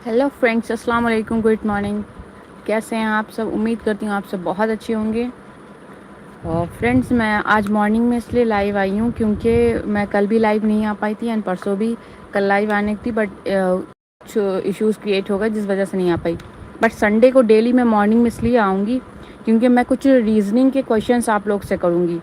Hello friends, السلام علیکم، good morning. کیسے ہیں آپ سب؟ امید کرتی ہوں آپ سب بہت اچھے ہوں گے. اور فرینڈس، میں آج مارننگ میں اس لیے لائیو آئی ہوں کیونکہ میں کل بھی لائیو نہیں آ پائی تھی اینڈ پرسوں بھی کل لائیو آنے تھی، بٹ کچھ ایشوز کریٹ ہو گئے جس وجہ سے نہیں آ پائی. بٹ سنڈے کو ڈیلی میں مارننگ میں اس لیے آؤں گی کیونکہ میں کچھ ریزننگ کے کویشچنس آپ لوگ سے کروں گی.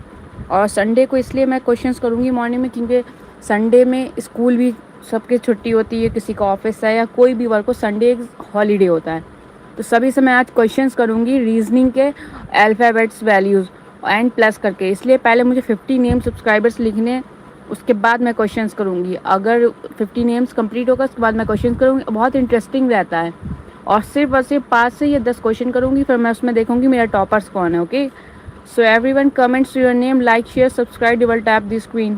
اور سنڈے کو اس لیے میں کویشچنس کروں گی مارننگ میں کیونکہ سنڈے میں اسکول بھی سب کی چھٹی ہوتی ہے، کسی کا آفس ہے یا کوئی بھی ورک ہو، سنڈے ایک ہالیڈے ہوتا ہے. تو سبھی سے میں آج کویشچنس کروں گی ریزننگ کے، الفابیٹس، ویلیوز اینڈ پلس کر کے. اس لیے پہلے مجھے 50 نیم سبسکرائبرس لکھنے، اس کے بعد میں کویشچنس کروں گی. اگر 50 نیمس کمپلیٹ ہوگا اس کے بعد میں کویشچن کروں گی. بہت انٹرسٹنگ رہتا ہے اور صرف 5 سے یا 10 کویشچن کروں گی، پھر میں اس میں دیکھوں گی میرا ٹاپرس کون ہے. Okay, so everyone comments your name, like, share, subscribe, double tap the screen.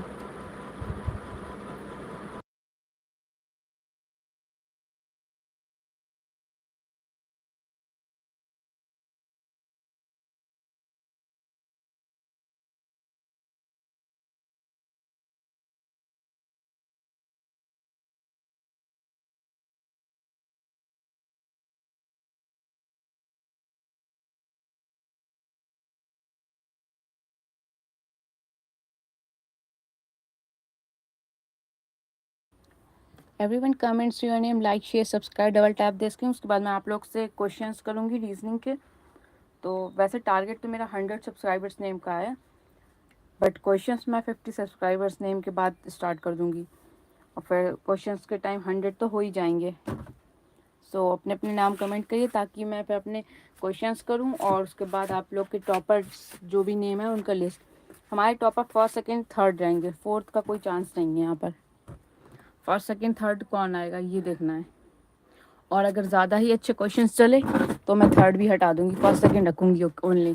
Everyone comments your name, like, share, subscribe, double tap the screen. اس کے بعد میں آپ لوگ سے کویشچنس کروں گی ریزننگ کے. تو ویسے ٹارگیٹ تو میرا 100 سبسکرائبرس نیم کا ہے، بٹ کویشچنس میں 50 سبسکرائبرس نیم کے بعد اسٹارٹ کر دوں گی اور پھر کویشچنس کے ٹائم 100 تو ہو ہی جائیں گے. سو اپنے اپنے نام کمنٹ کریے تاکہ میں پھر اپنے کویشچنس کروں اور اس کے بعد آپ لوگ کے ٹاپرس جو بھی نیم ہے ان کا لسٹ. ہمارے ٹاپر فرسٹ، سیکنڈ، تھرڈ رہیں گے، فورتھ کا کوئی چانس نہیں ہے. یہاں پر فرسٹ، سیکنڈ، تھرڈ کون آئے گا یہ دیکھنا ہے. اور اگر زیادہ ہی اچھے کویشچنس چلے تو میں تھرڈ بھی ہٹا دوں گی، فرسٹ سیکنڈ رکھوں گی اونلی.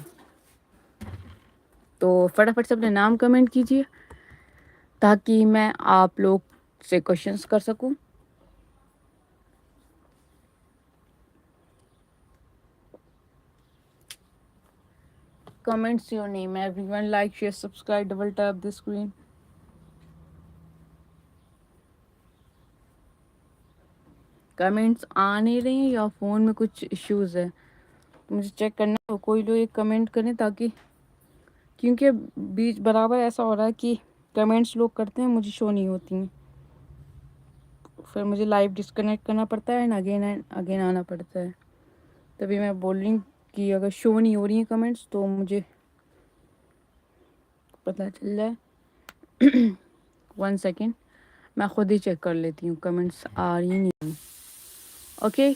تو فٹافٹ سے اپنے نام کمنٹ کیجیے تاکہ میں آپ لوگ سے کویشچنس کر سکوں. Comments your name, everyone. Like, share, subscribe, double tap the screen. Comments آ نہیں رہے ہیں یا فون میں کچھ ایشوز ہے، مجھے چیک کرنا. کوئی لوگ ایک کمنٹ کریں تاکہ، کیونکہ بیچ برابر ایسا ہو رہا ہے کہ کمنٹس لوگ کرتے ہیں مجھے شو نہیں ہوتی ہیں، پھر مجھے لائیو ڈسکنیکٹ کرنا پڑتا ہے اینڈ اگین آنا پڑتا ہے. تبھی میں بول رہی ہوں کہ اگر شو نہیں ہو رہی ہیں کمنٹس تو مجھے پتہ چل جائے. 1 سیکنڈ، میں خود ہی چیک کر لیتی ہوں کمنٹس آ رہی نہیں. Okay.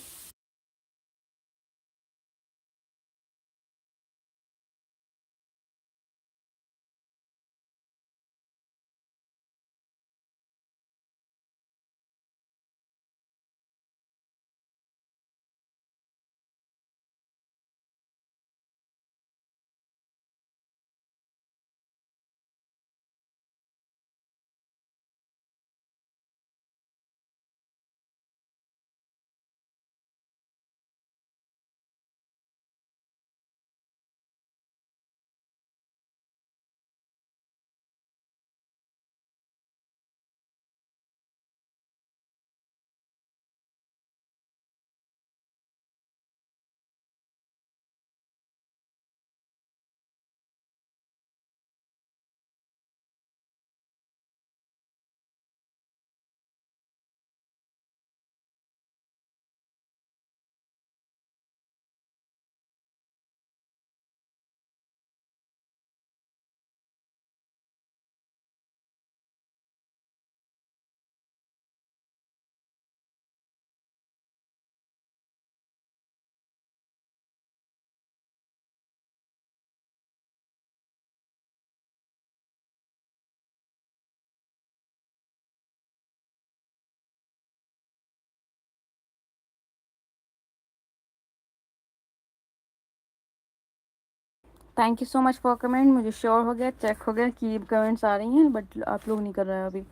Thank you so much for comment. مجھے شیور ہو گیا، چیک ہو گیا کہ کمنٹس آ رہی ہیں، بٹ آپ لوگ نہیں کر رہے ہیں ابھی.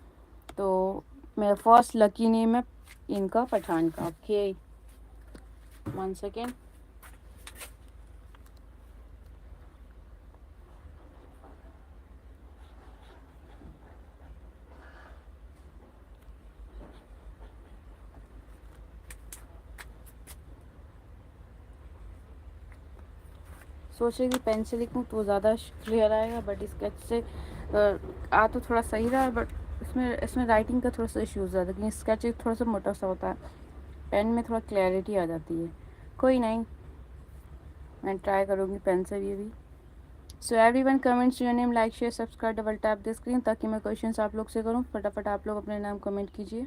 تو میرا فرسٹ لکی نیم ہے ان کا، پٹھان کا. Okay, 1 second. سوچ رہی تھی پین سے لکھوں تو زیادہ کلیئر آئے گا، بٹ اسکیچ سے تو تھوڑا صحیح رہا ہے، بٹ اس میں رائٹنگ کا تھوڑا سا ایشو ہوتا ہے، لیکن اسکیچ تھوڑا سا موٹا سا ہوتا ہے، پین میں تھوڑا کلیئرٹی آ جاتی ہے. کوئی نہیں، میں ٹرائی کروں گی پین سے بھی. So everyone comments your name, like share subscribe, double tap the screen تاکہ میں کویشچنس آپ لوگ سے کروں. فٹافٹ آپ لوگ اپنے نام کمنٹ کیجیے.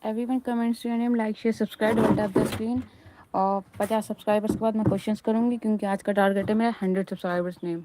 Everyone comments your name, like, share, subscribe, double tap the screen. और 50 सब्सक्राइबर्स के बाद मैं क्वेश्चंस करूँगी क्योंकि आज का टारगेट है मेरा 100 subscribers name.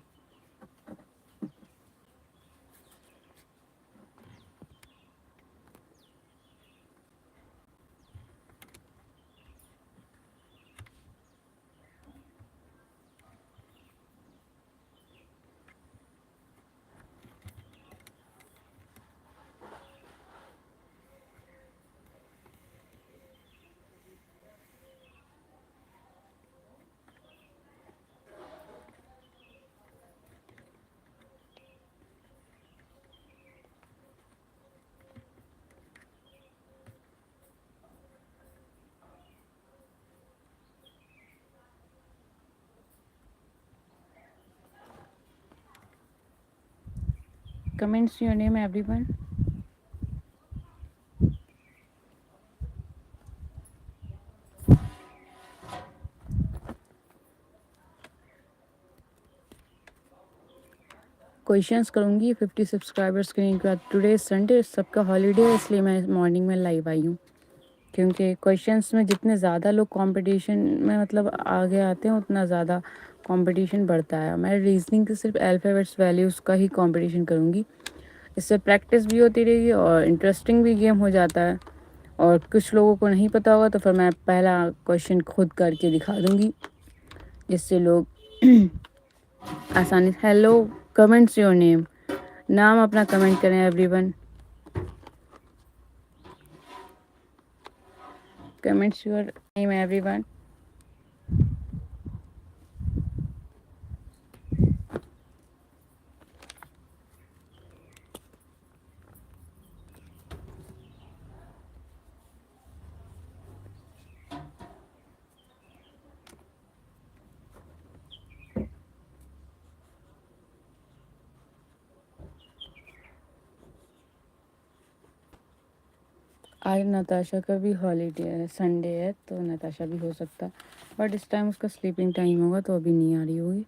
Comments your name, everyone. Questions करूँगी 50 सब्सक्राइबर्स के बाद. टुडे संडे, सबका हॉलीडे है, इसलिए मैं मॉर्निंग में लाइव आई हूँ क्योंकि क्वेश्चंस में जितने ज़्यादा लोग कंपटीशन में मतलब आगे आते हैं उतना ज़्यादा कंपटीशन बढ़ता है. मैं रीजनिंग के सिर्फ अल्फ़ाबेट्स वैल्यूज़ का ही कंपटीशन करूँगी. इससे प्रैक्टिस भी होती रहेगी और इंटरेस्टिंग भी गेम हो जाता है. और कुछ लोगों को नहीं पता होगा तो फिर मैं पहला क्वेश्चन खुद करके दिखा दूँगी जिससे लोग आसानी. Hello, comments your name. नाम अपना कमेंट करें everyone. Comments your name everyone. आज नताशा का भी हॉलीडे है, संडे है, तो नताशा भी हो सकता है बट इस टाइम उसका स्लीपिंग टाइम होगा तो अभी नहीं आ रही होगी.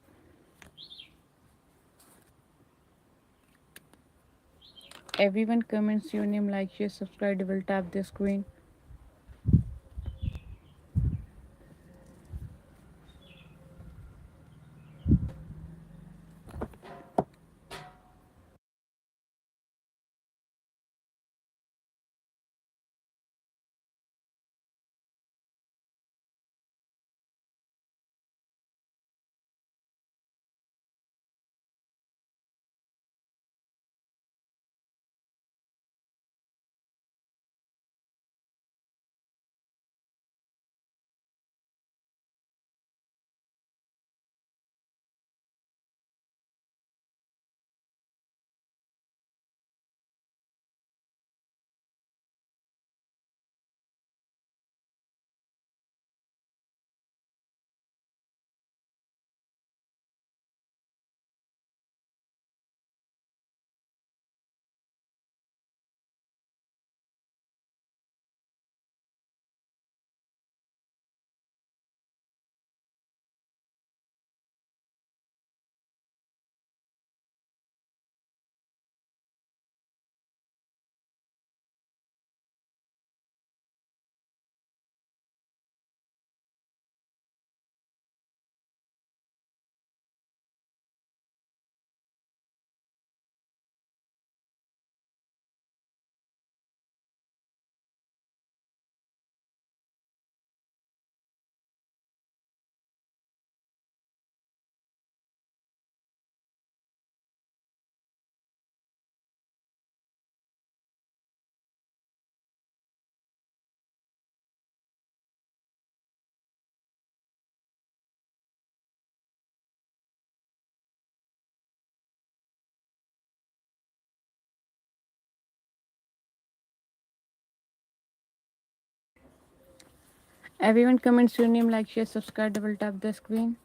Everyone comments your name, like, share, subscribe, double tap the screen. Everyone comments your name, like, share, subscribe, double tap the screen.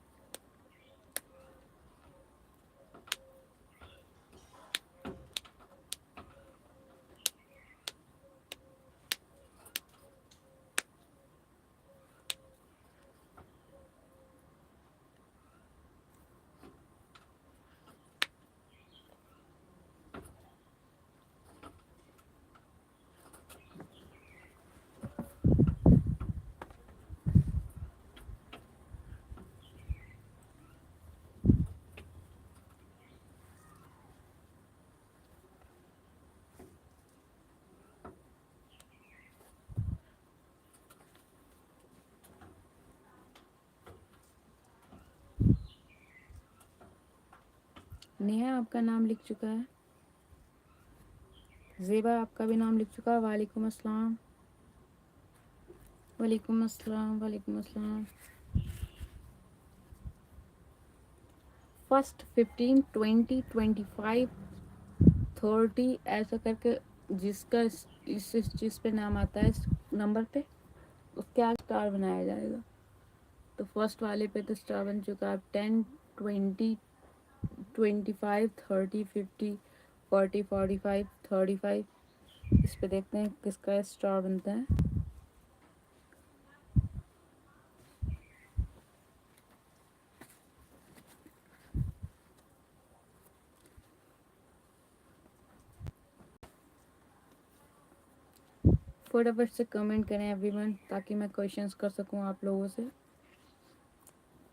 Neha آپ کا نام لکھ چکا ہے. زیبا آپ کا بھی نام لکھ چکا ہے. وعلیکم السلام. وعلیکم السلام. وعلیکم السلام. فسٹ 15 20 25 30 ایسا کر کے جس کا اس چیز پہ نام آتا ہے اس نمبر پہ اس کے آگے اسٹار بنایا جائے گا. تو فرسٹ والے پہ تو اسٹار بن چکا. آپ 10 20 25 30 50 40 45 35 اس پہ دیکھتے ہیں کس کا اسٹار بنتا ہے. فٹافٹ سے کمنٹ کریں ایوری ون تاکہ میں کویشچنس کر سکوں آپ لوگوں سے.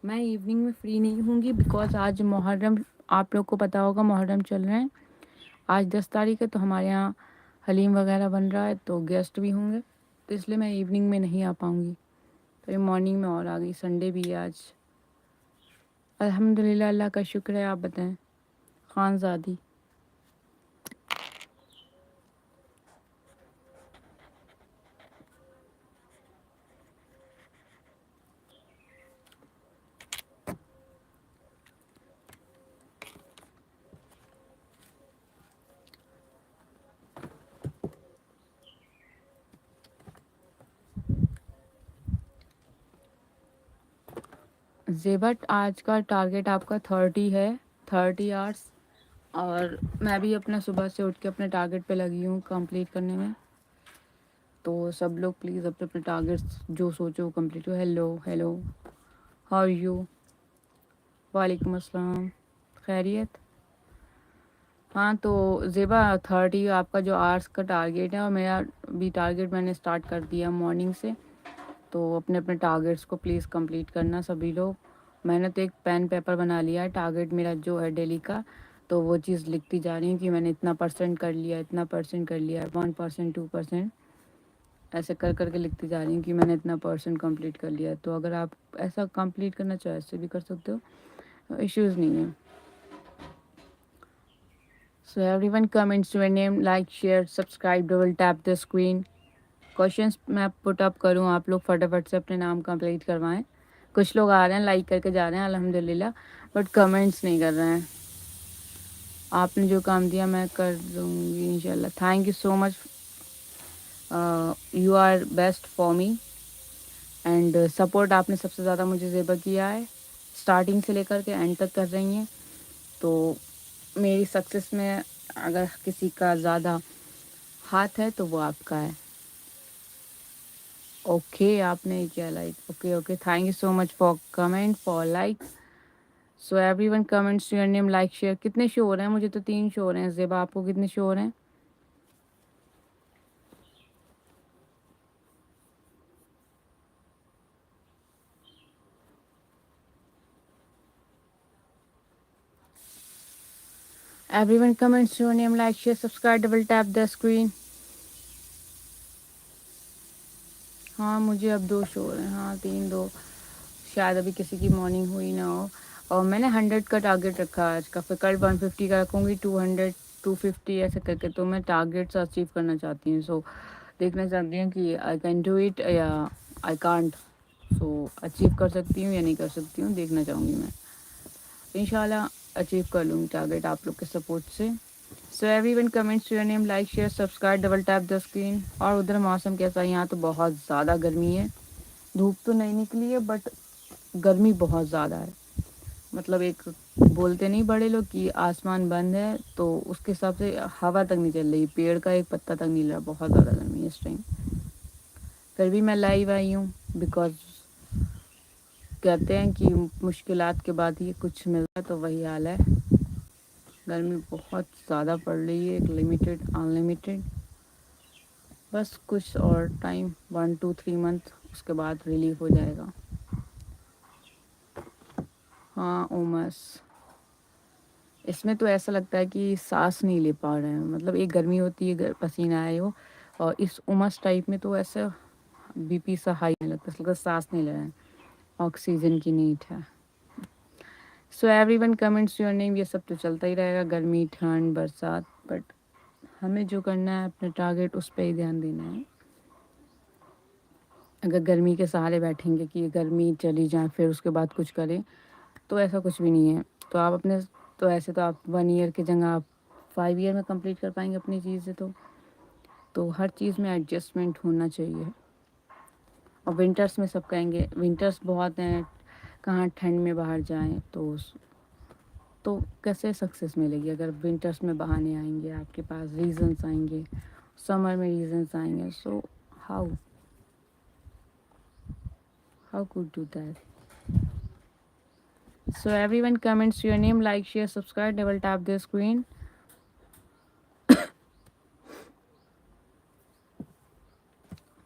میں ایوننگ میں فری نہیں ہوں گی بیکاز آج محرم آپ لوگ کو پتہ ہوگا محرم چل رہے ہیں. آج 10 تاریخ ہے تو ہمارے یہاں حلیم وغیرہ بن رہا ہے تو گیسٹ بھی ہوں گے تو اس لیے میں ایوننگ میں نہیں آ پاؤں گی. تو یہ مارننگ میں اور آ گئی. سنڈے بھی ہے آج. الحمد للہ اللہ کا شکر ہے. آپ بتائیں خان زادی. زیبٹ آج کا ٹارگیٹ آپ کا 30 ہے. 30 آورس. اور میں بھی اپنا صبح سے اٹھ کے اپنے ٹارگیٹ پہ لگی ہوں کمپلیٹ کرنے میں. تو سب لوگ پلیز اپنے اپنے ٹارگیٹس جو سوچو وہ کمپلیٹ ہو. Hello hello how are you. وعلیکم السلام. خیریت. ہاں تو زیبا 30 آپ کا جو آرس کا ٹارگیٹ ہے اور میرا بھی ٹارگیٹ میں نے اسٹارٹ کر دیا مارننگ سے. تو اپنے اپنے ٹارگیٹس کو پلیز کمپلیٹ کرنا سبھی لوگ. میں نے تو ایک پین پیپر بنا لیا ہے ٹارگیٹ میرا جو ہے ڈیلی کا. تو وہ چیز لکھتی جا رہی ہوں کہ میں نے اتنا پرسینٹ کر لیا اتنا پرسینٹ کر لیا 1% 2%. ایسے کر کر کے لکھتی جا رہی ہوں کہ میں نے اتنا پرسینٹ کمپلیٹ کر لیا. تو اگر آپ ایسا کمپلیٹ کرنا چاہو ایسے بھی کر سکتے ہو. ایشوز نہیں ہیں. So everyone comments your name, like, share, subscribe, double tap the screen. Questions میں پٹ اپ کروں آپ لوگ فٹافٹ سے اپنے نام کمپلیٹ کروائیں. کچھ لوگ آ رہے ہیں لائک کر کے جا رہے ہیں الحمد للہ بٹ کمنٹس نہیں کر رہے ہیں. آپ نے جو کام دیا میں کر دوں گی انشاء اللہ. Thank you so much. You are best for me. And support آپ نے سب سے زیادہ مجھے زیبا کیا ہے. اسٹارٹنگ سے لے کر کے اینڈ تک کر رہی ہیں. تو میری سکسیس میں اگر کسی کا زیادہ ہاتھ ہے تو وہ آپ کا ہے. اوکے آپ نے کیا like. Okay okay thank you so much for comment for like. So everyone comments your name like share. کتنے شو ہو رہے ہیں؟ مجھے تو 3 شو ہو رہے ہیں. زیبا آپ کو کتنے شو ہو رہے ہیں؟ Everyone comments your name like share subscribe double tap the screen. ہاں مجھے اب 2 شو ہو رہے ہیں. ہاں 3 2 شاید ابھی کسی کی مارننگ ہوئی نہ ہو. اور میں نے 100 کا ٹارگیٹ رکھا ہے آج کا. پھر کل 150 کا رکھوں گی. 200 250 ایسے کر کے. تو میں ٹارگیٹس اچیو کرنا چاہتی ہوں. سو دیکھنا چاہتی ہوں کہ آئی کین ڈو اٹ یا آئی کانٹ. سو اچیو کر سکتی ہوں یا نہیں کر سکتی ہوں دیکھنا چاہوں گی میں. انشاء اللہ اچیو کر لوں گی ٹارگیٹ آپ لوگ کے سپورٹ سے. So everyone comments your name like share subscribe double tap the screen. اور ادھر موسم کیسا ہے؟ یہاں تو بہت زیادہ گرمی ہے. دھوپ تو نہیں نکلی ہے بٹ گرمی بہت زیادہ ہے. مطلب ایک بولتے نہیں بڑے لوگ کہ آسمان بند ہے تو اس کے حساب سے ہوا تک نہیں چل رہی. پیڑ کا ایک پتا تک نہیں ہل رہا. بہت زیادہ گرمی ہے اس ٹائم. پھر بھی میں لائیو آئی ہوں بیکاز کہتے ہیں کہ مشکلات کے بعد ہی کچھ ملتا ہے تو وہی حال ہے. گرمی بہت زیادہ پڑ رہی ہے. ایک لمیٹیڈ ان لمیٹیڈ. بس کچھ اور ٹائم 1 2 3 منتھ اس کے بعد ریلیو ہو جائے گا. ہاں امس. اس میں تو ایسا لگتا ہے کہ سانس نہیں لے پا رہے ہیں. مطلب ایک گرمی ہوتی ہے پسینہ آئے ہو اور اس امس ٹائپ میں تو ایسا بی پی سا ہائی نہیں لگتا. اس لگتا سانس نہیں لے رہے ہیں. آکسیجن کی نیڈ ہے. سو ایوری ون کمنٹس یور نیم. یہ سب تو چلتا ہی رہے گا، گرمی ٹھنڈ برسات، بٹ ہمیں جو کرنا ہے اپنے ٹارگیٹ اس پہ ہی دھیان دینا ہے. اگر گرمی کے سہارے بیٹھیں گے کہ گرمی چلی جائیں پھر اس کے بعد کچھ کریں تو ایسا کچھ بھی نہیں ہے. تو آپ اپنے تو ایسے تو آپ 1 ایئر کی جگہ آپ 5 ایئر میں کمپلیٹ کر پائیں گے اپنی چیزیں. تو ہر چیز میں ایڈجسٹمنٹ ہونا چاہیے. اور ونٹرس میں سب کہیں گے ونٹرس بہت ہیں، کہاں ٹھنڈ میں باہر جائیں تو کیسے سکسیس ملے گی اگر ونٹرس میں بہانے آئیں گے، آپ کے پاس ریزنس آئیں گے، سمر میں ریزنس آئیں گے. سو how could do that. So everyone comments your name, like, share, subscribe, double tap the screen.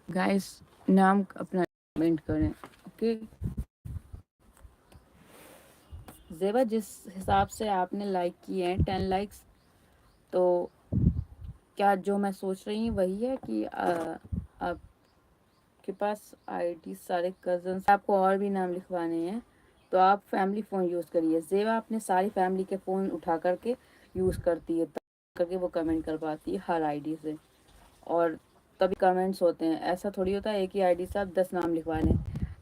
Guys, نام اپنا کمنٹ کریں. اوکے زیبا، جس حساب سے آپ نے لائک کیے ہیں 10 لائکس، تو کیا جو میں سوچ رہی ہوں وہی ہے کہ آپ کے پاس آئی ڈی سارے کزنس، آپ کو اور بھی نام لکھوانے ہیں تو آپ فیملی فون یوز کریے. زیبا اپنے ساری فیملی کے فون اٹھا کر کے یوز کرتی ہے، تب کر کے وہ کمنٹ کر پاتی ہے ہر آئی ڈی سے، اور تبھی کمنٹس ہوتے ہیں. ایسا تھوڑی ہوتا ہے ایک ہی آئی ڈی سے آپ 10 نام لکھوا لیں.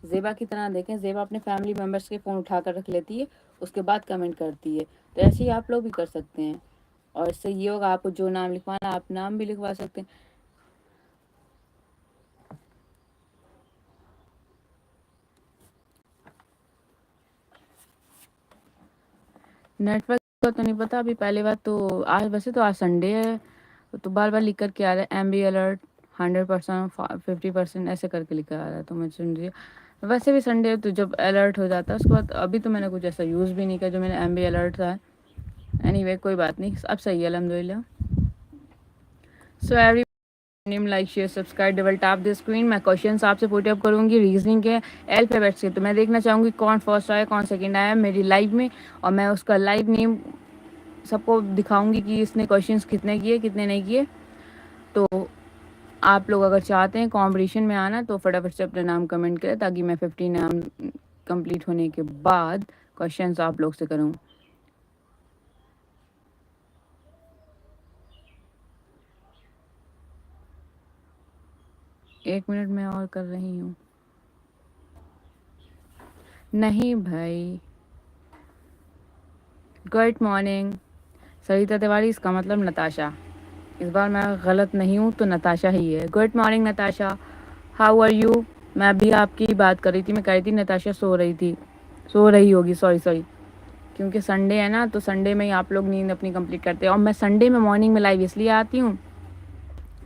زیبا کی طرح دیکھیں، زیبا اپنے فیملی ممبرس کے فون اٹھا کر رکھ لیتی ہے، اس کے بعد کمنٹ کرتی ہے. تو ایسے ہی آپ لوگ بھی کر سکتے ہیں، اور اس سے یہ ہوگا آپ کو جو نام لکھوانا آپ نام بھی لکھوا سکتے ہیں. نیٹ ورک کا تو نہیں پتا ابھی. پہلی بات تو آج ویسے تو آج سنڈے ہے تو بار بار لکھ کر کے آ رہا ہے ایم بی الرٹ 100%، 50% ایسے کر کے لکھا آ رہا ہے. تو میں سن رہی ویسے بھی سنڈے تو جب الرٹ ہو جاتا ہے اس کے بعد ابھی تو میں نے کچھ ایسا یوز بھی نہیں کیا جو میں نے ایم بی الرٹ تھا. اینی وے کوئی بات نہیں، اب صحیح ہے الحمد للہ. So every name, like, share, subscribe, double tap the screen. میں کوشچنس آپ سے پوٹ اپ کروں گی ریزننگ کے الفابیٹس کے. تو میں دیکھنا چاہوں گی کون فرسٹ آیا کون سیکنڈ آیا میری لائف میں، اور میں اس کا لائیو نیم سب کو دکھاؤں گی کہ اس نے کوشچنس کتنے کیے کتنے نہیں کیے. تو آپ لوگ اگر چاہتے ہیں کمپٹیشن میں آنا تو فٹافٹ سے اپنا نام کمنٹ کریں تاکہ میں 50 نام کمپلیٹ ہونے کے بعد کوشچنس آپ لوگ سے کروں. 1 منٹ میں اور کر رہی ہوں. نہیں بھائی. گڈ مارننگ سریتا تیواری، اس کا مطلب نتاشا. اس بار میں غلط نہیں ہوں تو نتاشا ہی ہے. Good morning Natasha, how are you? میں ابھی آپ کی بات کر رہی تھی، میں کہہ رہی تھی نتاشا سو رہی ہوگی. سوری کیونکہ سنڈے ہے نا تو سنڈے میں ہی آپ لوگ نیند اپنی کمپلیٹ کرتے ہیں. اور میں سنڈے میں مارننگ میں لائیو اس لیے آتی ہوں،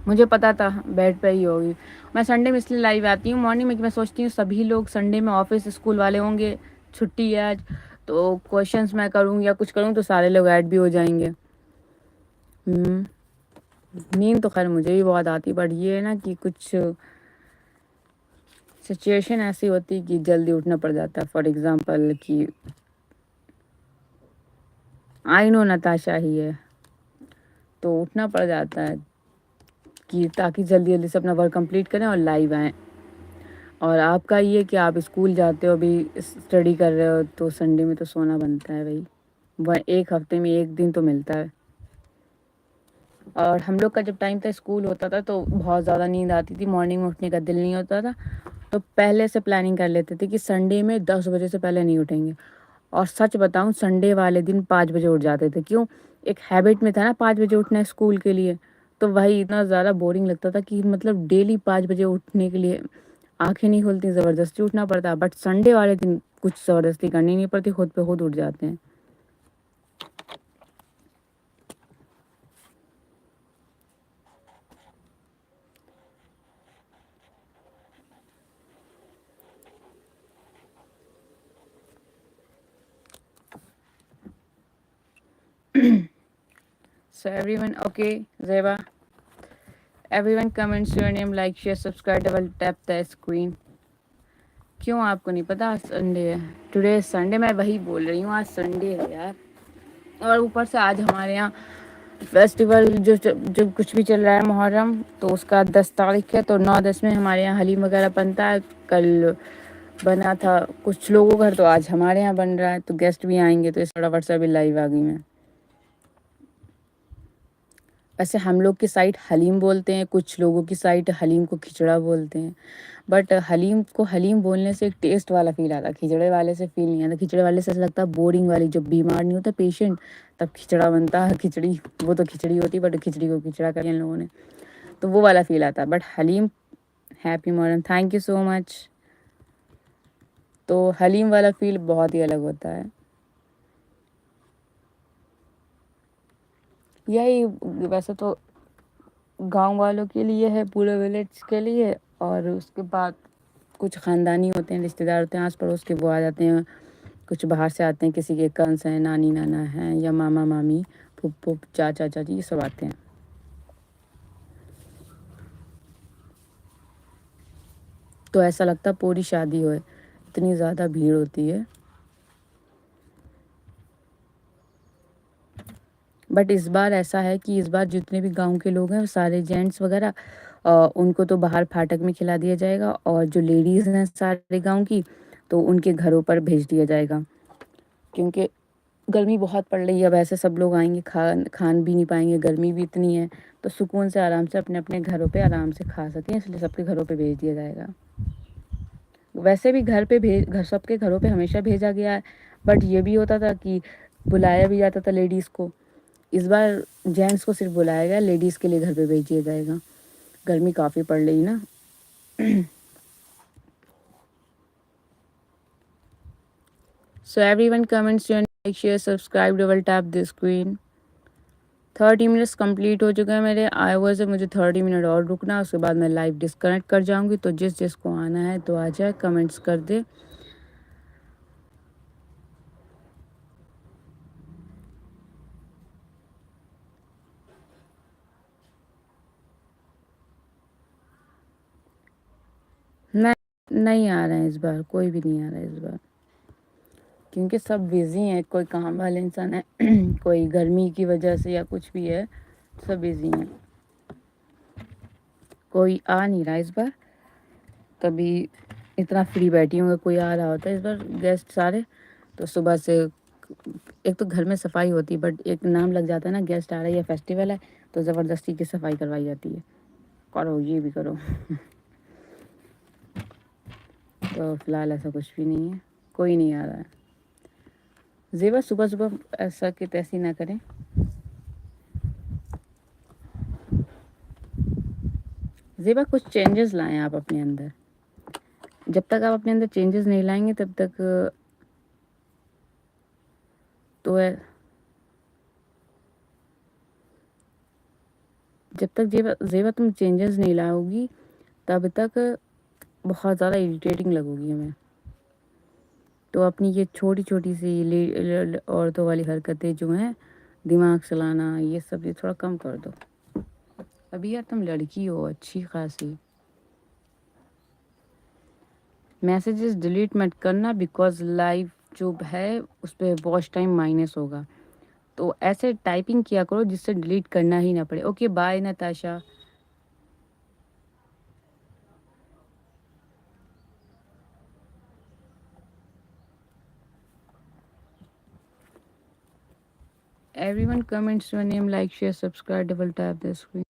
مجھے پتا تھا بیڈ پہ ہی ہوگی. میں سنڈے میں اس لیے لائیو آتی ہوں مارننگ میں کہ میں سوچتی ہوں سبھی لوگ سنڈے میں آفس اسکول والے ہوں گے، چھٹی ہے آج، تو کوشچنس میں کروں یا کچھ کروں تو سارے لوگ ایڈ بھی ہو جائیں گے. نیند تو خیر مجھے بھی بہت آتی، بٹ یہ ہے نا کہ کچھ سچویشن ایسی ہوتی کہ جلدی اٹھنا پڑ جاتا ہے. فار ایگزامپل کہ آئی نو نتاشا ہی ہے تو اٹھنا پڑ جاتا ہے کہ تاکہ جلدی جلدی سے اپنا ورک کمپلیٹ کریں اور لائیو آئیں. اور آپ کا یہ کہ آپ اسکول جاتے ہو ابھی اسٹڈی کر رہے ہو تو سنڈے میں تو سونا بنتا ہے بھائی. وہ ایک ہفتے میں ایک دن تو ملتا ہے. اور ہم لوگ کا جب ٹائم تھا اسکول ہوتا تھا تو بہت زیادہ نیند آتی تھی، مارننگ میں اٹھنے کا دل نہیں ہوتا تھا. تو پہلے سے پلاننگ کر لیتے تھے کہ سنڈے میں 10 بجے سے پہلے نہیں اٹھیں گے. اور سچ بتاؤں سنڈے والے دن 5 بجے اٹھ جاتے تھے. کیوں؟ ایک ہیبٹ میں تھا نا 5 بجے اٹھنا اسکول کے لیے. تو وہی اتنا زیادہ بورنگ لگتا تھا کہ مطلب ڈیلی 5 بجے اٹھنے کے لیے آنکھیں نہیں کھلتی، زبردستی اٹھنا پڑتا. بٹ سنڈے والے دن کچھ زبردستی کرنی نہیں پڑتی، خود پہ خود اٹھ جاتے ہیں. So everyone, okay, Zeba. Everyone comments your name, like, share, subscribe, double tap the screen. کیوں آپ کو نہیں پتا آج سنڈے ہے؟ ٹوڈے سنڈے، میں وہی بول رہی ہوں آج سنڈے ہے یار. اور اوپر سے آج ہمارے یہاں فیسٹیول جو کچھ بھی چل رہا ہے محرم، تو اس کا 10 تاریخ ہے. تو 9-10 میں ہمارے یہاں حلیم وغیرہ بنتا ہے. کل بنا تھا کچھ لوگوں کا تو آج ہمارے یہاں بن رہا ہے، تو گیسٹ بھی آئیں گے تو اس فٹافٹ سے بھی لائیو آ گئی میں۔ ویسے ہم لوگ کی سائڈ حلیم بولتے ہیں، کچھ لوگوں کی سائڈ حلیم کو کھچڑا بولتے ہیں، بٹ حلیم کو حلیم بولنے سے ایک ٹیسٹ والا فیل آتا ہے، کھچڑے والے سے فیل نہیں آتا۔ کھچڑے والے سے ایسا لگتا ہے بورنگ والی، جب بیمار نہیں ہوتا پیشنٹ تب کھچڑا بنتا ہے، کھچڑی وہ تو کھچڑی ہوتی بٹ کھچڑی کو کھچڑا کر ان لوگوں نے، تو وہ والا فیل آتا ہے۔ But Haleem, happy morning, thank you so much. تو حلیم والا فیل بہت ہی الگ ہوتا ہے۔ یہی ویسے تو گاؤں والوں کے لیے ہے، پورے ولیج کے لیے، اور اس کے بعد کچھ خاندانی ہوتے ہیں، رشتہ دار ہوتے ہیں آس پڑوس کے، وہ آ جاتے ہیں، کچھ باہر سے آتے ہیں، کسی کے کنس ہیں، نانی نانا ہیں، یا ماما مامی، پھپھو چاچا چاچی، یہ سب آتے ہیں۔ تو ایسا لگتا ہے پوری شادی ہوئے، اتنی زیادہ بھیڑ ہوتی ہے۔ بٹ اس بار ایسا ہے کہ اس بار جتنے بھی گاؤں کے لوگ ہیں سارے جینٹس وغیرہ، ان کو تو باہر پھاٹک میں کھلا دیا جائے گا، اور جو لیڈیز ہیں سارے گاؤں کی تو ان کے گھروں پر بھیج دیا جائے گا، کیونکہ گرمی بہت پڑ رہی ہے۔ اب ایسے سب لوگ آئیں گے، کھان بھی نہیں پائیں گے، گرمی بھی اتنی ہے، تو سکون سے آرام سے اپنے اپنے گھروں پہ آرام سے کھا سکیں، اس لیے سب کے گھروں پہ بھیج دیا جائے گا۔ ویسے بھی سب کے گھروں پہ ہمیشہ بھیجا گیا ہے، بٹ یہ بھی ہوتا تھا کہ بلایا بھی جاتا تھا لیڈیز کو۔ اس بار جینٹس کو صرف بلایا گیا، لیڈیز کے لیے گھر پہ بھیج دیا جائے گا، گرمی کافی پڑ رہی نا۔ So everyone comments, share, like, share, subscribe, double tap the screen. 30 minutes complete ہو چکے ہیں میرے آئے ہوئے سے، مجھے 30 منٹ اور رکنا، اس کے بعد میں لائیو ڈسکنیکٹ کر جاؤں گی، تو جس جس کو آنا ہے تو آ جائے، کمنٹس کر دے۔ نہیں آ رہے ہیں اس بار، کوئی بھی نہیں آ رہا ہے اس بار، کیونکہ سب بزی ہیں، کوئی کام والے انسان ہے، کوئی گرمی کی وجہ سے یا کچھ بھی ہے، سب بزی ہیں، کوئی آ نہیں رہا اس بار۔ کبھی اتنا فری بیٹھی ہوں، کوئی آ رہا ہوتا ہے، اس بار گیسٹ سارے تو صبح سے ایک تو گھر میں صفائی ہوتی ہے، بٹ ایک نام لگ جاتا ہے نا گیسٹ آ رہا ہے یا فیسٹیول ہے، تو زبردستی کی صفائی کروائی جاتی ہے، کرو یہ بھی کرو۔ تو فی الحال ایسا کچھ بھی نہیں ہے، کوئی نہیں آ رہا ہے۔ زیبا صبح صبح ایسا کہ تیسی نہ کریں، زیبا کچھ چینجز لائیں آپ اپنے اندر، جب تک آپ اپنے اندر چینجز نہیں لائیں گے تب تک تو جب تک زیبا تم چینجز نہیں لاؤ گی تب تک بہت زیادہ اریٹیٹنگ لگو گی ہمیں۔ تو اپنی یہ چھوٹی چھوٹی سی عورتوں والی حرکتیں جو ہیں، دماغ چلانا، یہ سب یہ تھوڑا کم کر دو۔ ابھی یار تم لڑکی ہو اچھی خاصی، میسیجز ڈیلیٹ مت کرنا، بیکاز لائف جو ہے اس پہ واچ ٹائم مائنس ہوگا، تو ایسے ٹائپنگ کیا کرو جس سے ڈیلیٹ کرنا ہی نہ پڑے۔ Okay bye Natasha. Everyone comments your name, like, share, subscribe, double tap the screen.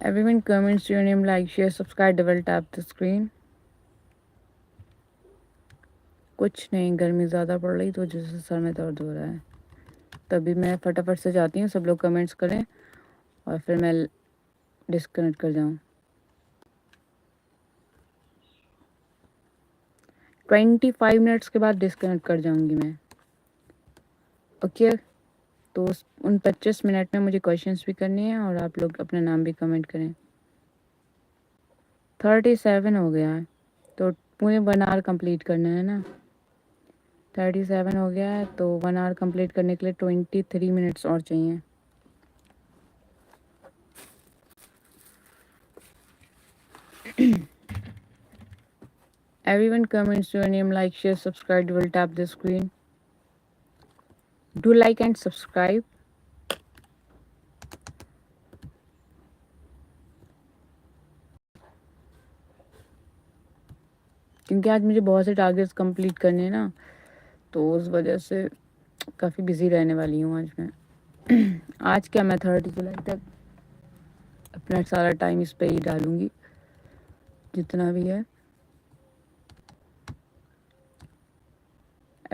Everyone comments your name, like, share, subscribe, double tap the screen. कुछ नहीं, गर्मी ज़्यादा पड़ रही तो जैसे सर में दर्द हो रहा है, तभी मैं फटाफट से जाती हूँ, सब लोग कमेंट्स करें और फिर मैं डिस्कनेक्ट कर जाऊँ। 25 मिनट्स के बाद डिस्कनेक्ट कर जाऊँगी मैं। ओके, तो उन 25 मिनट में मुझे क्वेश्चंस भी करनी है और आप लोग अपना नाम भी कमेंट करें। 37 हो गया है तो पूरे 1 आवर कंप्लीट करना है ना। 37 हो गया है तो 1 आवर कंप्लीट करने के लिए 23 मिनट्स और चाहिए। Everyone comments your name, like, share, subscribe, will tap the screen. Do like and subscribe. क्योंकि आज मुझे बहुत से टारगेट्स कंप्लीट करने हैं ना, तो उस वजह से काफ़ी बिजी रहने वाली हूँ आज मैं। आज क्या, मैं 30 जुलाई तक अपना सारा टाइम इस पे ही डालूंगी, जितना भी है।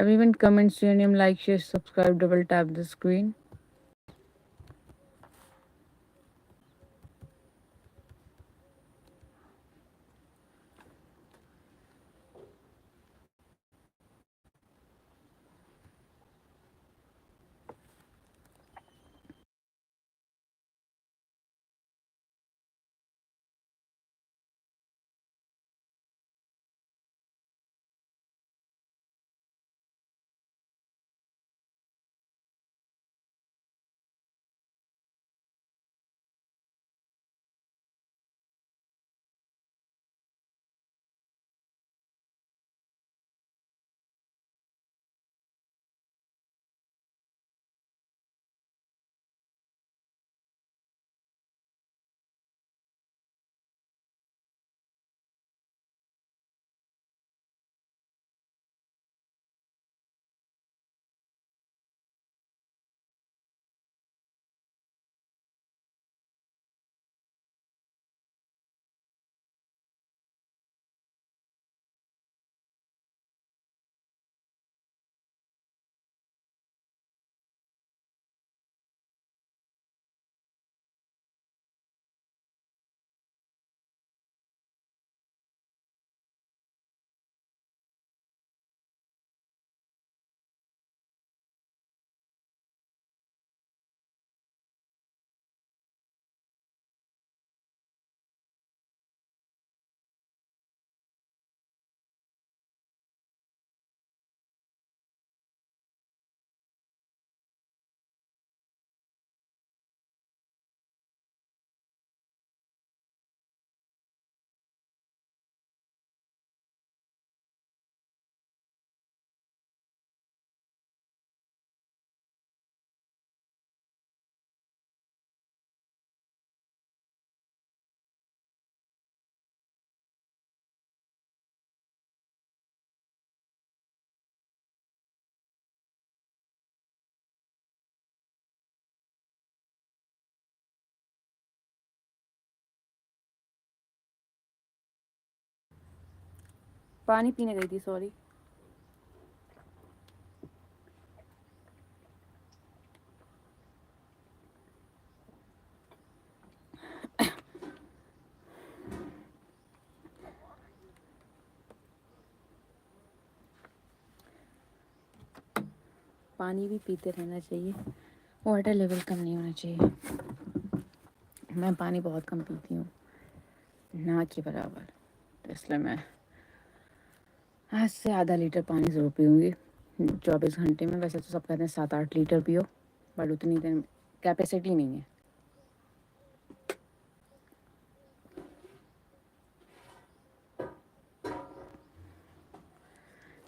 Everyone comments your name, like, share, subscribe, double tap the screen. पानी पीने गई थी, सॉरी। पानी भी पीते रहना चाहिए, वाटर लेवल कम नहीं होना चाहिए। मैं पानी बहुत कम पीती हूँ, ना के बराबर, तो इसलिए मैं आज से आधा लीटर पानी ज़रूर पीऊँगी 24 घंटे में। वैसे तो सब कहते हैं 7-8 लीटर पियो, बट उतनी देर कैपेसिटी नहीं है।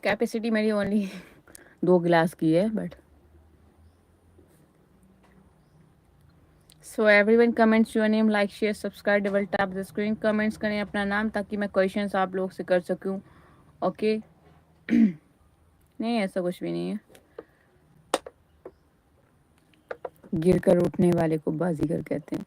कैपेसिटी मेरी ओनली 2 गिलास की है, but so everyone comments your name, like, share, subscribe, double tap the screen. Comments करें अपना नाम ताकि मैं क्वेश्चंस आप लोग से कर सकूं। ओके। नहीं, ऐसा कुछ भी नहीं है, गिर कर उठने वाले को बाजीगर कहते हैं।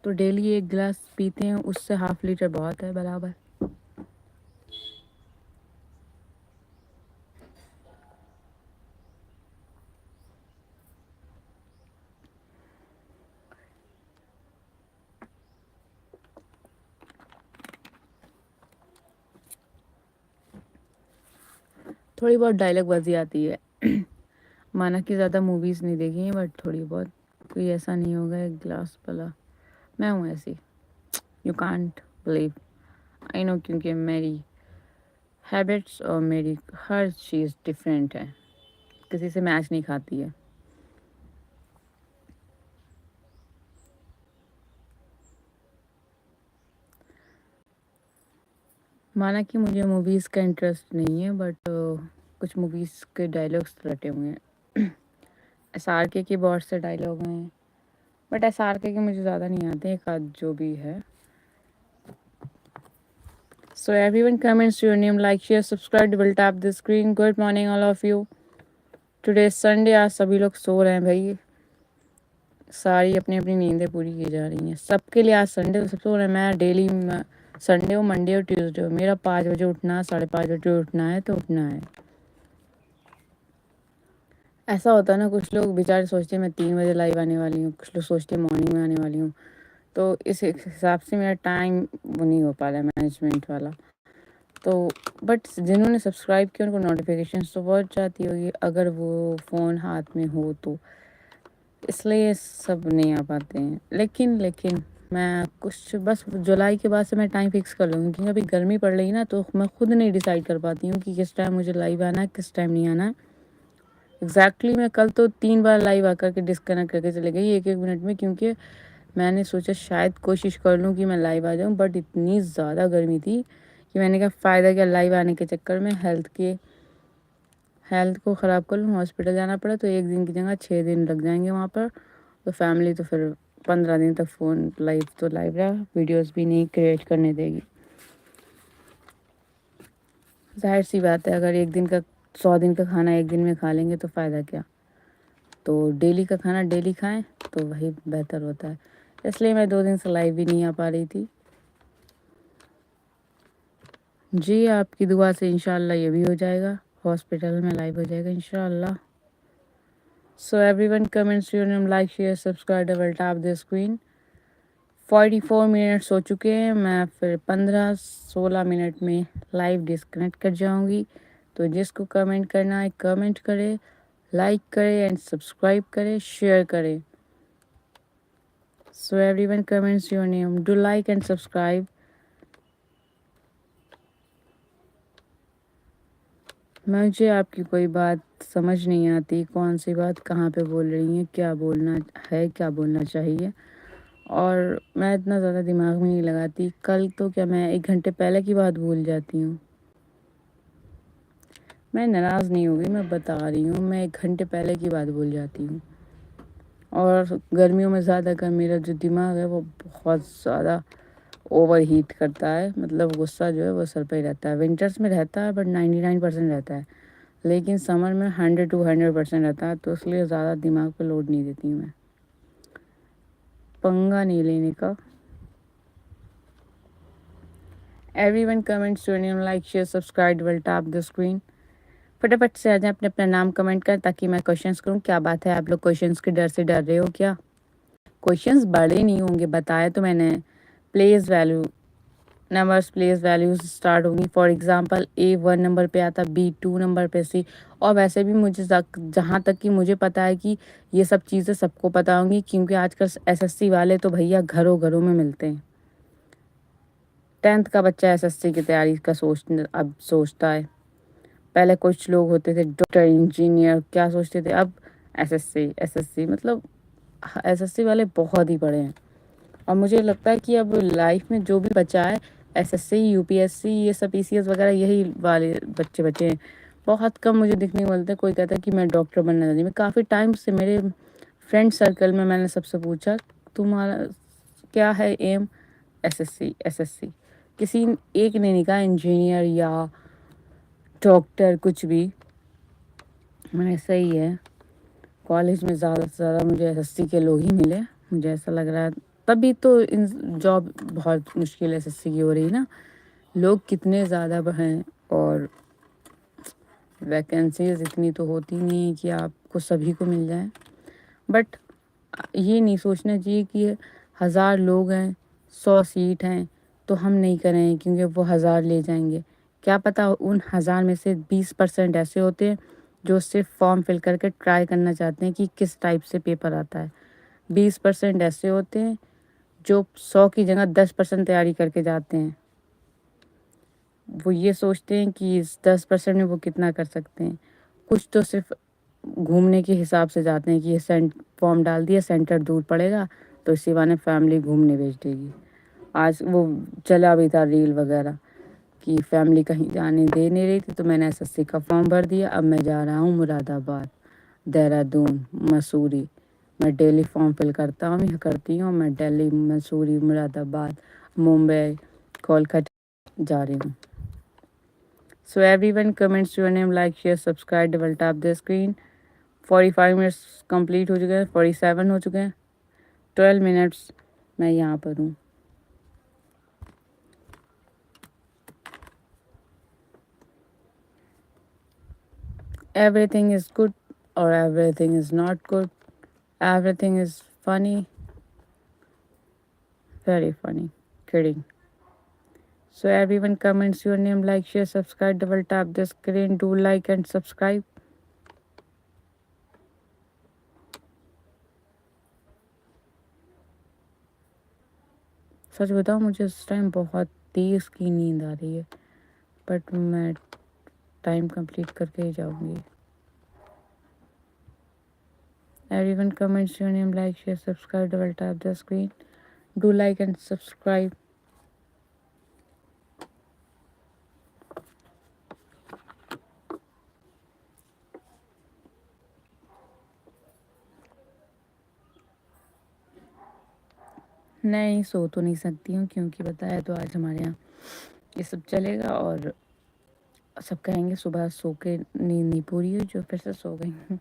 تو ڈیلی 1 گلاس پیتے ہیں، اس سے ½ لیٹر بہت ہے برابر۔ تھوڑی بہت ڈائلاگ بازی آتی ہے، مانا کہ زیادہ موویز نہیں دیکھی ہیں بٹ تھوڑی بہت، کوئی ایسا نہیں ہوگا 1 گلاس پلا۔ میں ہوں ایسی، یو کانٹ بلیو، آئی نو، کیونکہ میری ہیبٹس اور میری ہر چیز ڈفرینٹ ہے، کسی سے میچ نہیں کھاتی ہے۔ مانا کہ مجھے موویز کا انٹرسٹ نہیں ہے بٹ کچھ موویز کے ڈائلاگس رٹے ہوئے ہیں، ایس آر کے بہت سے ڈائلاگ ہیں، بٹ ایس آر کے مجھے زیادہ نہیں آتے، ایک آدھ جو بھی ہے۔ So everyone comments your name, like, share, subscribe, double tap the screen. Good morning all of you. Today is Sunday. آج سبھی لوگ سو رہے ہیں بھائی، ساری اپنی اپنی نیندیں پوری کی جا رہی ہیں، سب کے لیے آج سنڈے سب سو رہے ہیں۔ میں ڈیلی سنڈے ہو، منڈے اور ٹیوزڈے ہو، میرا 5 بجے اٹھنا، 5:30 بجے اٹھنا ہے تو اٹھنا ہے۔ ایسا ہوتا ہے نا، کچھ لوگ بیچارے سوچتے ہیں میں 3 بجے لائیو آنے والی ہوں، کچھ لوگ سوچتے ہیں مارننگ میں آنے والی ہوں، تو اس حساب سے میرا ٹائم وہ نہیں ہو پا رہا ہے مینجمنٹ والا۔ تو بٹ جنہوں نے سبسکرائب کیا ان کو نوٹیفیکیشنس تو بہت جاتی ہوگی اگر وہ فون ہاتھ میں ہو تو، اس لیے سب نہیں آ پاتے ہیں۔ لیکن میں کچھ بس جولائی کے بعد سے میں ٹائم فکس کر لوں گی، کیونکہ ابھی گرمی پڑ رہی ہے نا، تو میں خود نہیں ڈیسائیڈ کر پاتی ہوں کہ کس ٹائم مجھے لائیو آنا ہے، کس ٹائم نہیں آنا ہے۔ ایگزیکٹلی میں کل تو 3 بار لائیو آ کر کے ڈسکنیکٹ کر کے چلے گئی 1 منٹ میں، کیونکہ میں نے سوچا شاید کوشش کر لوں کہ میں لائیو آ جاؤں، بٹ اتنی زیادہ گرمی تھی کہ میں نے کہا فائدہ کیا لائیو آنے کے چکر میں ہیلتھ کو خراب کر لوں، ہاسپٹل جانا پڑا تو 1 دن کی جگہ 6 دن لگ جائیں گے وہاں پر، تو فیملی تو پھر 15 دن تک فون لائیو رہا، ویڈیوز بھی نہیں کریٹ کرنے دے گی۔ ظاہر سی بات ہے، اگر 1 دن کا 100 دن کا کھانا 1 دن میں کھا لیں گے تو فائدہ کیا؟ تو ڈیلی کا کھانا ڈیلی کھائیں تو وہی بہتر ہوتا ہے، اس لیے میں 2 دن سے لائیو بھی نہیں آ پا رہی تھی۔ جی آپ کی دعا سے انشاءاللہ یہ بھی ہو جائے گا، ہاسپٹل میں لائیو ہو جائے گا انشاءاللہ۔ So everyone comments your name, like, share, subscribe, double tap the screen. 44 minutes ہو چکے ہیں، میں پھر 15-16 منٹ میں لائیو ڈسکنیکٹ کر جاؤں گی، تو جس کو کمنٹ کرنا ہے کمنٹ کرے، لائک کرے اینڈ سبسکرائب کرے، شیئر کرے۔ So everyone comments your name, do like and subscribe. مجھے آپ کی کوئی بات سمجھ نہیں آتی، کون سی بات کہاں پہ بول رہی ہیں، کیا بولنا ہے، کیا بولنا چاہیے، اور میں اتنا زیادہ دماغ میں نہیں لگاتی۔ کل تو کیا میں 1 گھنٹے پہلے کی بات بھول جاتی ہوں۔ میں ناراض نہیں ہوگی، میں بتا رہی ہوں، میں 1 گھنٹے پہلے کی بات بھول جاتی ہوں۔ اور گرمیوں میں زیادہ کر میرا جو دماغ ہے وہ بہت زیادہ اوور ہیٹ کرتا ہے، مطلب غصہ جو ہے وہ سر پہ ہی رہتا ہے۔ ونٹرز میں رہتا ہے بٹ 99% رہتا ہے، لیکن سمر میں 100-200% رہتا ہے، تو اس لیے زیادہ دماغ پہ لوڈ نہیں دیتی ہوں، میں پنگا نہیں لینے کا۔ Everyone comments your name, like, share, subscribe, double tap the screen. فٹافٹ سے آ جائیں، اپنا نام کمنٹ کریں تاکہ میں کوشچنس کروں۔ کیا بات ہے، آپ لوگ کوشچنس کے ڈر سے ڈر رہے ہو کیا؟ کوشچنس بڑے نہیں ہوں گے، بتایا تو میں نے، place value numbers, place values start ہوں گی۔ فار ایگزامپل A1 نمبر پہ آتا، B2 نمبر پہ C، اور ویسے بھی مجھے جہاں تک کہ مجھے پتا ہے کہ یہ سب چیزیں سب کو پتا ہوں گی، کیونکہ آج کل SSC والے تو بھیا گھروں گھروں میں ملتے ہیں۔ 10th کا بچہ SSC کی تیاری کا اب سوچتا ہے، پہلے کچھ لوگ ہوتے تھے ڈاکٹر، انجینئر، کیا سوچتے تھے، اب SSC مطلب SSC والے بہت ہی بڑے ہیں۔ اور مجھے لگتا ہے کہ اب لائف میں جو بھی بچا ہے SSC UPSC یہ سب PCS وغیرہ یہی والے بچے ہیں، بہت کم مجھے دیکھنے کو ملتے ہیں کوئی کہتا ہے کہ میں ڈاکٹر بننا چاہتی ہوں۔ میں کافی ٹائم سے میرے فرینڈ سرکل میں نے سب سے پوچھا تمہارا کیا ہے ایم، SSC، کسی ایک نے نہیں کہا انجینئر یا ڈاکٹر کچھ بھی۔ میں نے صحیح ہے، کالج میں زیادہ سے زیادہ مجھے SSC کے لوگ ہی ملے، مجھے ایسا لگ رہا ہے تبھی تو ان جاب بہت مشکل ایس ایس سی کی ہو رہی نا. لوگ کتنے زیادہ ہیں اور ویکنسیز اتنی تو ہوتی نہیں ہیں کہ آپ کو سبھی کو مل جائیں. بٹ یہ نہیں سوچنا چاہیے کہ 1000 لوگ ہیں 100 سیٹ ہیں تو ہم نہیں کریں کیونکہ وہ 1000 لے جائیں گے. کیا پتہ ان 1000 میں سے 20% ایسے ہوتے ہیں جو صرف فارم فل کر کے ٹرائی کرنا چاہتے ہیں کہ کس ٹائپ سے پیپر آتا ہے. 20% ایسے ہوتے ہیں جو 100 کی جگہ 10% تیاری کر کے جاتے ہیں. وہ یہ سوچتے ہیں کہ اس 10% میں وہ کتنا کر سکتے ہیں. کچھ تو صرف گھومنے کے حساب سے جاتے ہیں کہ یہ فارم ڈال دیا سینٹر دور پڑے گا تو اسی بہانے فیملی گھومنے بھیج دے گی. آج وہ چلا بھی تھا ریل وغیرہ کہ فیملی کہیں جانے دے نہیں رہی تھی تو میں نے ایس ایس سی کا فارم بھر دیا. اب میں جا رہا ہوں مراد آباد, دہرادون, مسوری. میں ڈیلی فارم فل کرتی ہوں. میں دہلی, مسوری, مراد آباد, ممبئی, کولکتہ جا رہی ہوں. So everyone comments your name, like, share, subscribe, double tap the screen. 45 minutes complete ہو چکے ہیں, 47 ہو چکے ہیں, 12 منٹس میں یہاں پر ہوں. Everything is good or everything is not good. Everything is funny, very funny, kidding. So everyone comments your name, like, share, subscribe, double tap the screen, do like and subscribe. سچ بتاؤں مجھے اس time بہت تیز کی نیند آ رہی ہے but میں time complete کر کے ہی جاؤں گی. Everyone comments your name, like, share, subscribe, double tap the screen, do like and subscribe. نہیں سو تو نہیں سکتی ہوں کیونکہ بتایا تو آج ہمارے یہاں یہ سب چلے گا اور سب کہیں گے صبح سو کے نیند نہیں پوری ہوئی جو پھر سے سو گئی ہوں.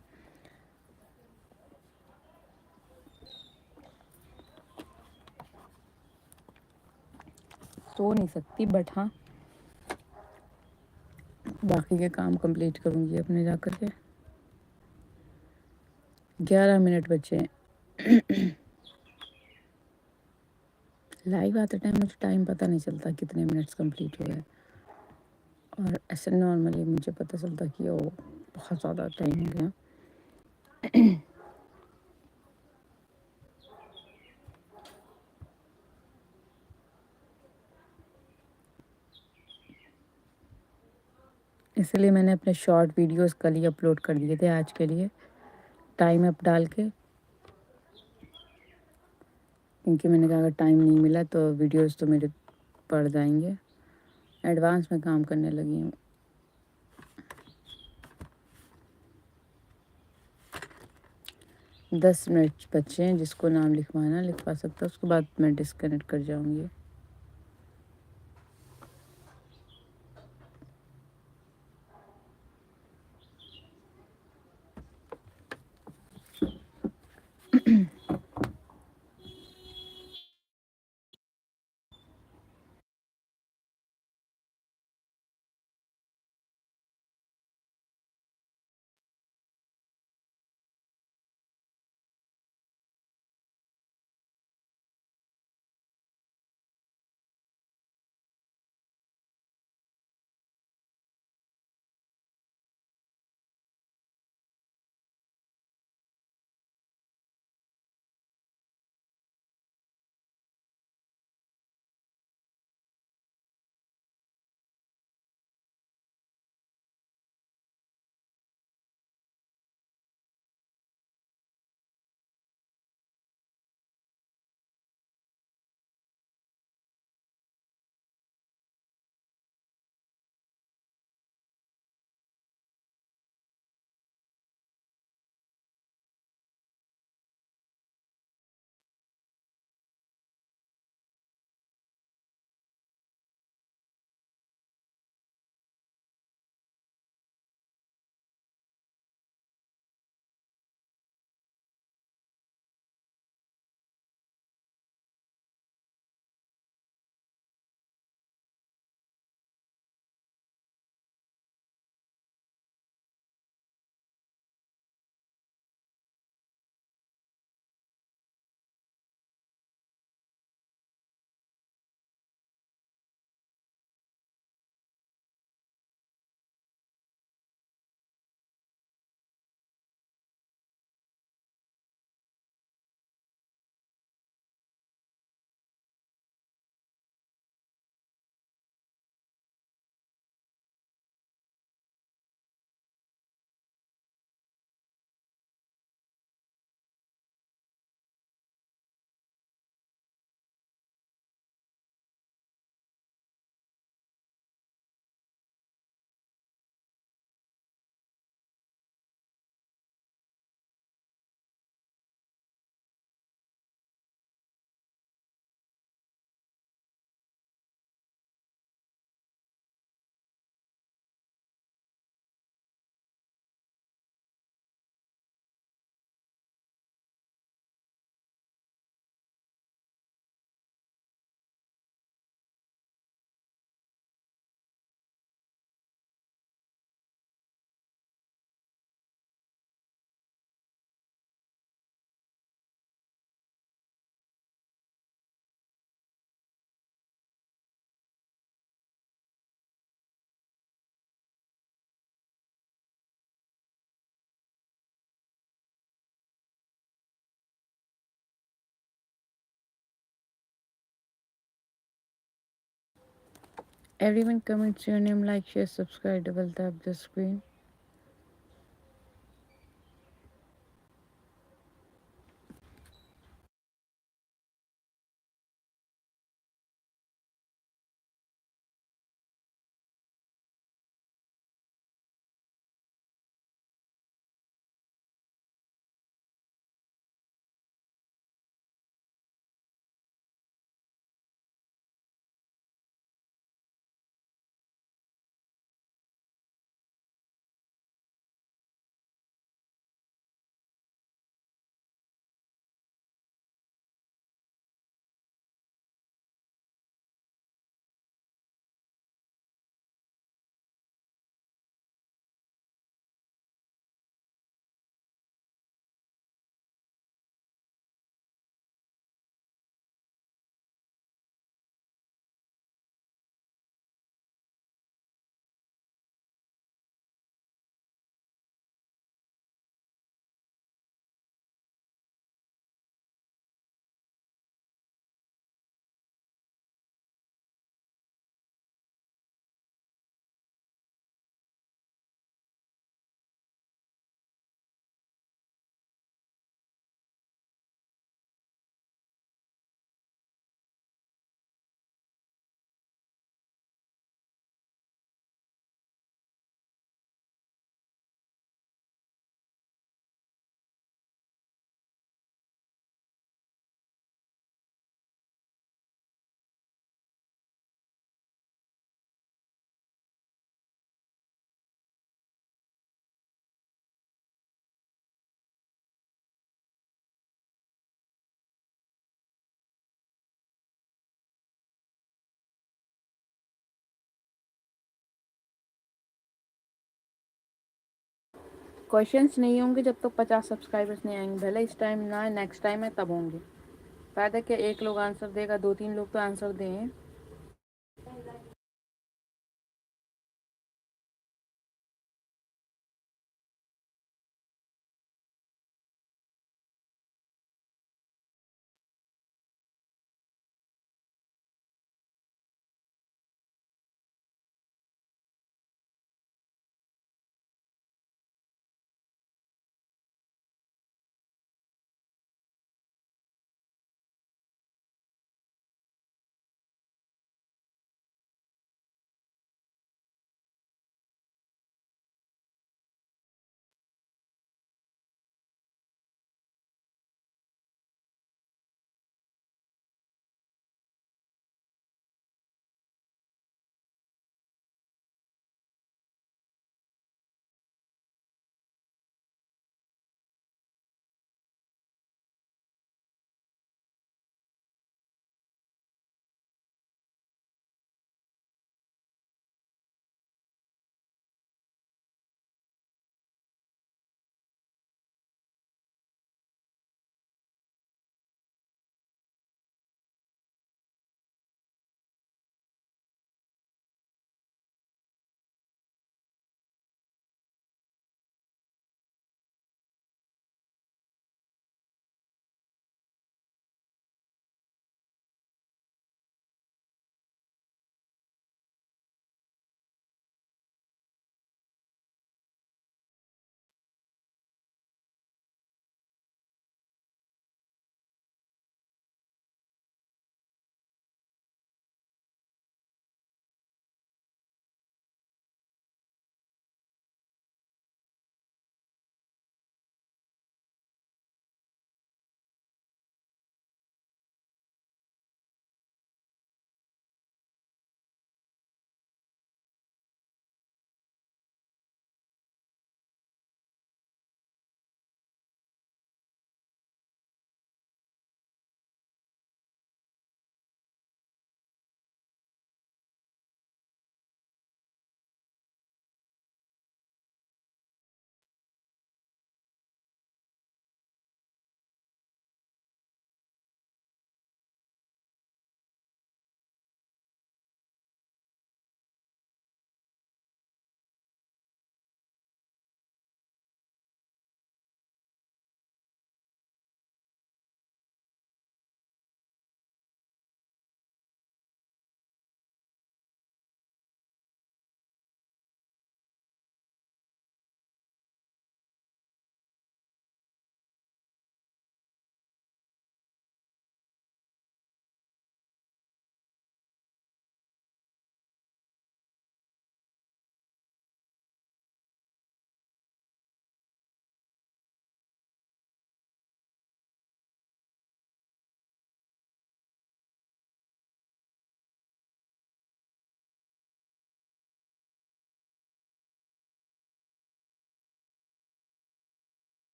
سو نہیں سکتی بٹ ہاں باقی کے کام کمپلیٹ کروں گی اپنے جا کر کے. 11 منٹ بچے ہیں. لائیو آتے ٹائم مجھے ٹائم پتہ نہیں چلتا کتنے منٹس کمپلیٹ ہو گئے اور ایسے نارملی مجھے پتہ چلتا کہ وہ بہت زیادہ ٹائم ہو گیا. اس لیے میں نے اپنے شارٹ ویڈیوز کل ہی اپلوڈ کر دیے تھے آج کے لیے ٹائم اپ ڈال کے, کیونکہ میں نے کہا اگر ٹائم نہیں ملا تو ویڈیوز تو میرے پڑ جائیں گے. ایڈوانس میں کام کرنے لگی ہوں. دس منٹ بچے ہیں, جس کو نام لکھوانا لکھوا سکتا ہے, اس کے بعد میں ڈسکنیکٹ کر جاؤں گی. Everyone comments your name, like, share, subscribe, double tap the screen. Questions नहीं होंगे जब तक 50 सब्सक्राइबर्स नहीं आएंगे, भले इस टाइम ना, नेक्स्ट टाइम है तब होंगे। फायदा क्या, एक लोग आंसर देगा, 2-3 लोग तो आंसर दें।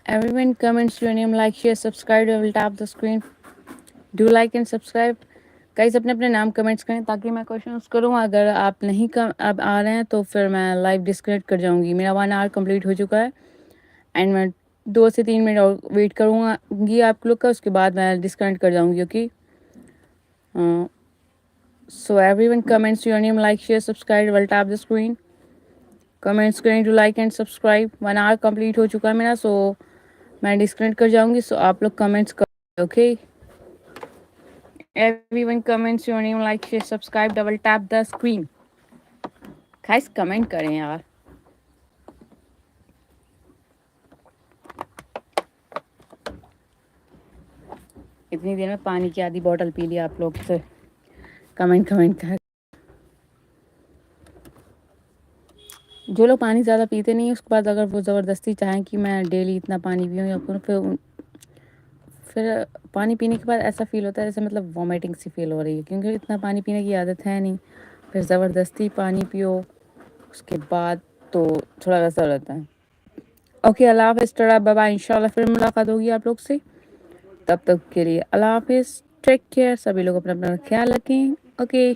Everyone comments your name, like, share, subscribe. I will tap the screen. Do like and subscribe. Guys अपने अपने नाम कमेंट्स करें ताकि मैं क्वेश्चंस करूं. अगर आप नहीं अब आ रहे हैं तो फिर मैं लाइव डिस्कनेक्ट कर जाऊंगी. मेरा 1 आवर कंप्लीट हो चुका है एंड मैं 2 से 3 मिनट और वेट करूँगी आप लोग का. उसके बाद मैं डिस्कनेक्ट कर जाऊंगी. Okay, so everyone comments your name, like, share, subscribe. Will tap the screen. Comments करें to like and subscribe. 1 hour complete हो चुका है मेरा, सो मैं डिस्कनेक्ट कर जाऊंगी. सो आप लोग कमेंट्स कर. Okay, everyone comments your name, like, share, subscribe. Double tap the screen. Guys comment करें यार. इतनी देर में पानी की आधी बोतल पी लिया आप लोग से. कमेंट कर. जो लोग पानी ज़्यादा पीते नहीं है उसके बाद अगर वो ज़बरदस्ती चाहें कि मैं डेली इतना पानी पीऊँ या फिर पानी पीने के बाद ऐसा फील होता है जैसे मतलब वॉमिटिंग सी फील हो रही है, क्योंकि इतना पानी पीने की आदत है नहीं. फिर ज़बरदस्ती पानी पियो उसके बाद तो थोड़ा वैसा रहता है. ओके, अल्लाह हाफिज़, टाटा, बाय बाय. इंशाल्लाह फिर मुलाकात होगी आप लोग से. तब तक के लिए अल्लाह हाफिज़, टेक केयर. सभी लोग अपना अपना ख्याल रखें. ओके.